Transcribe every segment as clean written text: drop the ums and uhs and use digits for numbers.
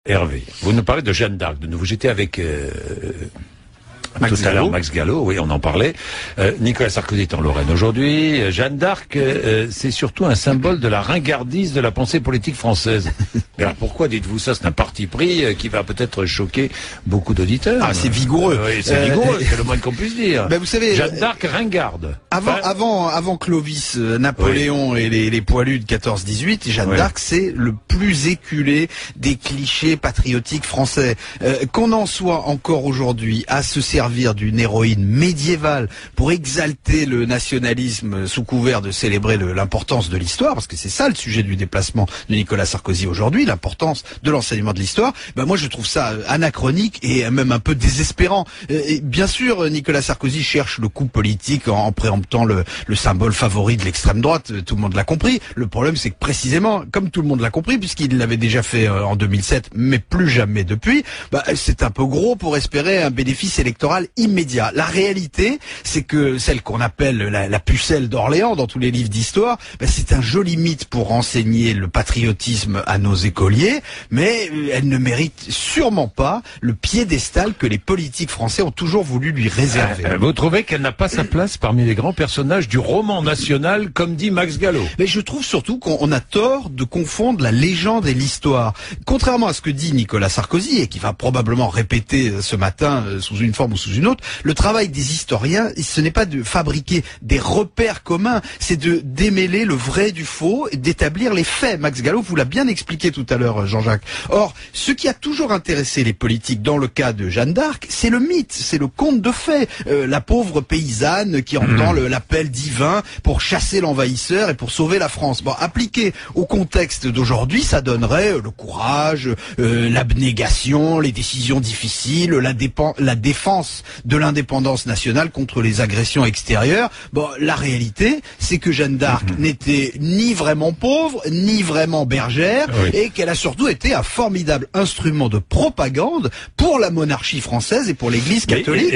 Hervé, vous nous parlez de Jeanne d'Arc, de nouveau. J'étais avec tout à l'heure Max Gallo, oui, on en parlait. Nicolas Sarkozy est en Lorraine aujourd'hui. Jeanne d'Arc, c'est surtout un symbole de la ringardise de la pensée politique française. Mais alors pourquoi dites-vous ça? C'est un parti pris qui va peut-être choquer beaucoup d'auditeurs. Ah, c'est vigoureux. Oui, c'est vigoureux, c'est le moins qu'on puisse dire. Ben vous savez, Jeanne d'Arc ringarde. Avant Clovis, Napoléon et les poilus de 14-18, Jeanne d'Arc, c'est le plus éculé des clichés patriotiques français. Qu'on en soit encore aujourd'hui à se servir d'une héroïne médiévale pour exalter le nationalisme sous couvert de célébrer l'importance de l'histoire, parce que c'est ça le sujet du déplacement de Nicolas Sarkozy aujourd'hui, l'importance de l'enseignement de l'histoire, ben moi je trouve ça anachronique et même un peu désespérant. Et bien sûr, Nicolas Sarkozy cherche le coup politique en préemptant le symbole favori de l'extrême droite, tout le monde l'a compris. Le problème c'est que précisément, comme tout le monde l'a compris, puisqu'il l'avait déjà fait en 2007, mais plus jamais depuis, c'est un peu gros pour espérer un bénéfice électoral immédiat. La réalité, c'est que celle qu'on appelle la pucelle d'Orléans dans tous les livres d'histoire, c'est un joli mythe pour enseigner le patriotisme à nos écoliers, mais elle ne mérite sûrement pas le piédestal que les politiques français ont toujours voulu lui réserver. Vous trouvez qu'elle n'a pas sa place parmi les grands personnages du roman national, comme dit Max Gallo? Mais je trouve surtout qu'on a tort de confondre la légende et l'histoire. Contrairement à ce que dit Nicolas Sarkozy, et qui va probablement répéter ce matin sous une forme ou sous une autre, le travail des historiens, ce n'est pas de fabriquer des repères communs, c'est de démêler le vrai du faux, et d'établir les faits. Max Gallo vous l'a bien expliqué tout à l'heure, Jean-Jacques. Or, ce qui a toujours intéressé les politiques dans le cas de Jeanne d'Arc, c'est le mythe, c'est le conte de fées. La pauvre paysanne qui entend l'appel divin pour chasser l'envahisseur et pour sauver la France. Bon, appliqué au contexte d'aujourd'hui, ça donnerait le courage, l'abnégation, les décisions difficiles, la défense de l'indépendance nationale contre les agressions extérieures. Bon, la réalité, c'est que Jeanne d'Arc n'était ni vraiment pauvre, ni vraiment bergère, et qu'elle a surtout été un formidable instrument de propagande pour la monarchie française et pour l'Église catholique.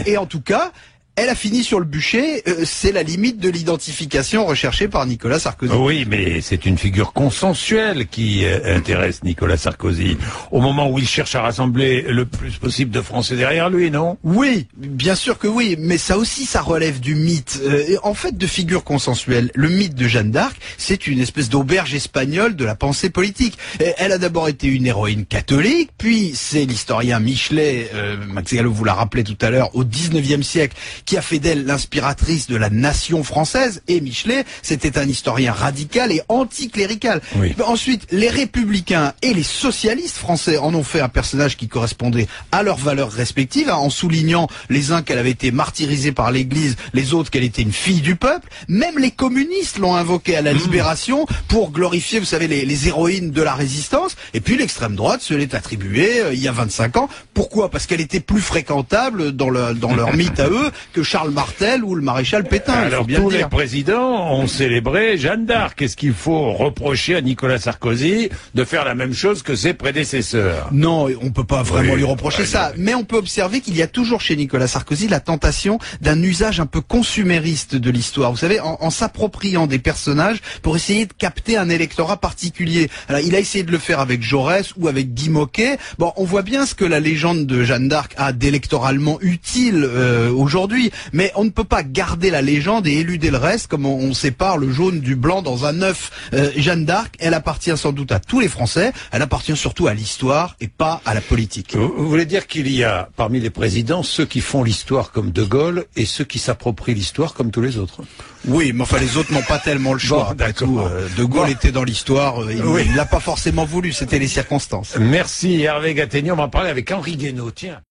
Et en tout cas, elle a fini sur le bûcher, c'est la limite de l'identification recherchée par Nicolas Sarkozy. Oui, mais c'est une figure consensuelle qui intéresse Nicolas Sarkozy, au moment où il cherche à rassembler le plus possible de Français derrière lui, non? Oui, bien sûr que oui, mais ça aussi, ça relève du mythe. En fait, de figure consensuelle, le mythe de Jeanne d'Arc, c'est une espèce d'auberge espagnole de la pensée politique. Elle a d'abord été une héroïne catholique, puis c'est l'historien Michelet, Max Gallo vous l'a rappelé tout à l'heure, au 19e siècle, qui a fait d'elle l'inspiratrice de la nation française. Et Michelet, c'était un historien radical et anticlérical. Ensuite, les républicains et les socialistes français en ont fait un personnage qui correspondait à leurs valeurs respectives, en soulignant les uns qu'elle avait été martyrisée par l'Église, les autres qu'elle était une fille du peuple. Même les communistes l'ont invoquée à la Libération pour glorifier, vous savez, les héroïnes de la résistance. Et puis l'extrême droite se l'est attribuée il y a 25 ans. Pourquoi? Parce qu'elle était plus fréquentable dans leur mythe à eux que Charles Martel ou le maréchal Pétain. Alors tous les présidents ont célébré Jeanne d'Arc. Est-ce qu'il faut reprocher à Nicolas Sarkozy de faire la même chose que ses prédécesseurs? Non, on peut pas vraiment lui reprocher ça. Mais on peut observer qu'il y a toujours chez Nicolas Sarkozy la tentation d'un usage un peu consumériste de l'histoire. Vous savez, en s'appropriant des personnages pour essayer de capter un électorat particulier. Alors, il a essayé de le faire avec Jaurès ou avec Guy Môquet. Bon, on voit bien ce que la légende de Jeanne d'Arc a d'électoralement utile aujourd'hui. Mais on ne peut pas garder la légende et éluder le reste comme on sépare le jaune du blanc dans un œuf. Jeanne d'Arc, elle appartient sans doute à tous les Français, elle appartient surtout à l'histoire et pas à la politique. Vous voulez dire qu'il y a parmi les présidents ceux qui font l'histoire comme De Gaulle et ceux qui s'approprient l'histoire comme tous les autres? Oui, mais enfin les autres n'ont pas tellement le choix. Après tout, De Gaulle était dans l'histoire, il l'a pas forcément voulu, c'était les circonstances. Merci Hervé Gattegno, on va en parler avec Henri Guénaud. Tiens.